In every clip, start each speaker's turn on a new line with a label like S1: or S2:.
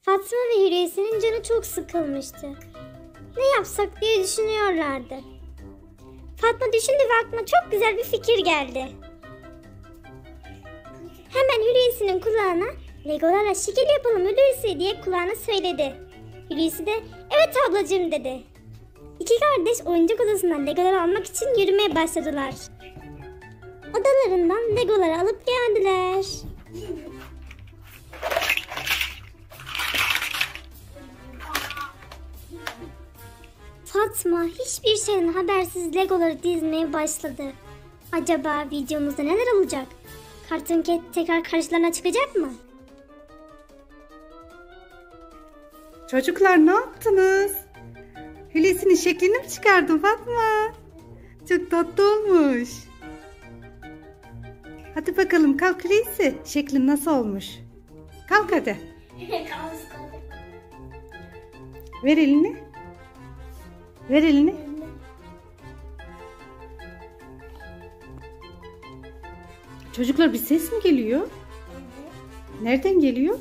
S1: Fatma ve Hürriyesinin canı çok sıkılmıştı. Ne yapsak diye düşünüyorlardı. Fatma düşündü ve aklına çok güzel bir fikir geldi. Hemen Hürriyesinin kulağına Legolarla şekil yapalım Hulusi diye kulağına söyledi. Hulusi de evet ablacığım dedi. İki kardeş oyuncak odasından Legolar almak için yürümeye başladılar. Odalarından Legoları alıp geldiler. Fatma hiçbir şeyden habersiz Legoları dizmeye başladı. Acaba videomuzda neler olacak? Cartoon Cat tekrar karşılarına çıkacak mı?
S2: Çocuklar ne yaptınız? Hulusi'nin şeklini mi çıkardın Fatma? Çok tatlı olmuş. Hadi bakalım kalk Hulusi. Şeklin nasıl olmuş? Kalk hadi. Ver elini. Ver elini. Çocuklar bir ses mi geliyor? Nereden geliyor?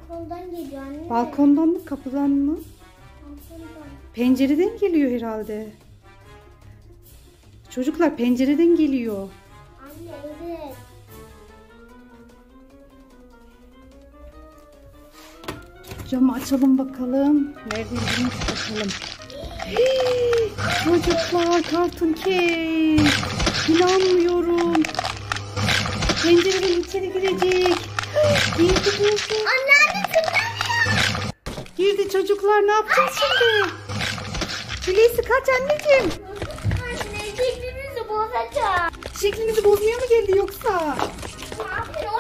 S1: Balkondan geliyor anne.
S2: Balkondan mı, kapıdan mı?
S1: Balkondan.
S2: Pencereden geliyor herhalde. Çocuklar pencereden geliyor.
S1: Anne evet.
S2: Camı açalım bakalım. Neredeymiş bakalım. Hii, çocuklar Cartoon Cat. İnanmıyorum. Pencereden içeri girecek. Girdi.
S1: Anne
S2: Girdi çocuklar, ne yapacağız şimdi? Hulusi kaç anneciğim?
S1: Anne şeklimizi bozacağım.
S2: Şeklinizi bozmaya mı geldi yoksa?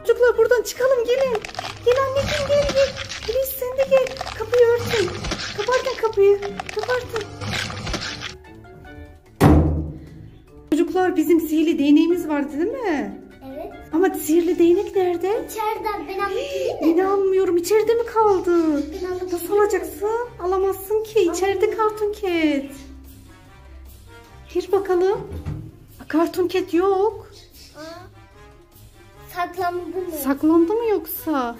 S2: Çocuklar buradan çıkalım gelin. Gel anneciğim gel. Hulusi sen de gel. Kapıyı örtün. Kapatın kapıyı. Kapatın. Çocuklar bizim sihirli değneğimiz vardı değil mi?
S1: Evet.
S2: Ama sihirli değnek nerede?
S1: İçeriden ben alayım değil mi?
S2: İnanmıyorum, içeride mi kaldı?
S1: Ben alayım.
S2: Nasıl alacaksın? Alamazsın ki. İçeride Cartoon Cat. Gir bakalım. Cartoon Cat yok.
S1: Saklandı mı?
S2: Saklandı mı yoksa?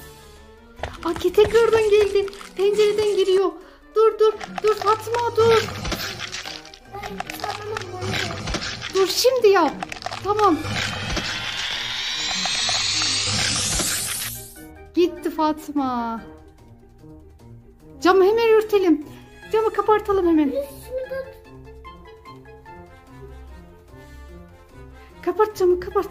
S2: Aki tekrardan geldi. Pencereden giriyor. Dur Fatma dur. Dur şimdi yap. Tamam. Gitti Fatma. Camı hemen örtelim. Camı kapatalım hemen. Kapat camı kapat.